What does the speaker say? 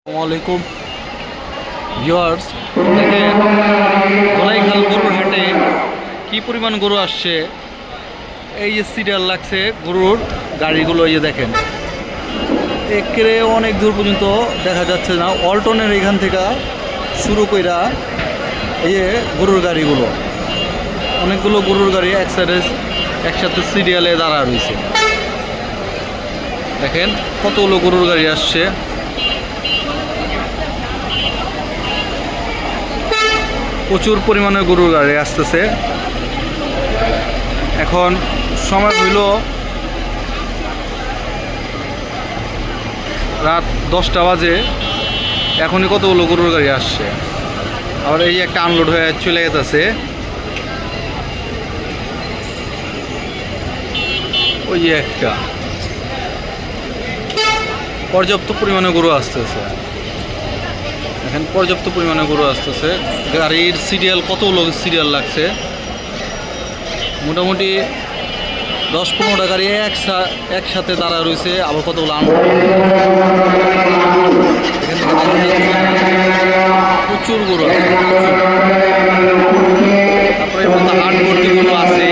আসসালামাইকুম ভিউয়ার্স, দেখেন ধলাইখাল গরুর হাটে কি পরিমাণ গরু আসছে। এই যে সিরিয়াল লাগছে গরুর গাড়িগুলো, এই যে দেখেন একেবারে অনেক দূর পর্যন্ত দেখা যাচ্ছে না। অল্টনের এখান থেকে শুরু কইরা এই যে গরুর গাড়িগুলো, অনেকগুলো গরুর গাড়ি একসাথে সিরিয়ালে দাঁড়া রয়েছে। দেখেন কতগুলো গরুর গাড়ি আসছে। প্রচুর পরিমাণে গরুর গাড়ি আসতেছে। এখন সময় হইল রাত 10টা বাজে, এখনই কতগুলো গরুর গাড়ি আসছে। আবার এই একটা আনলোড হয়ে চলে যেতেছে। ওই যে একটা পর্যাপ্ত পরিমাণে গরু আসতেছে। এখন পর্যাপ্ত পরিমাণে গরু আসতেছে। গাড়ির সিরিয়াল কতগুলো সিরিয়াল লাগছে, মোটামুটি 10-15টা গাড়ি একসাথে দাঁড়া রয়েছে। আবার কতগুলো প্রচুর গরু আছে, তারপরে এর মধ্যে হাট ভর্তি গরু আছে।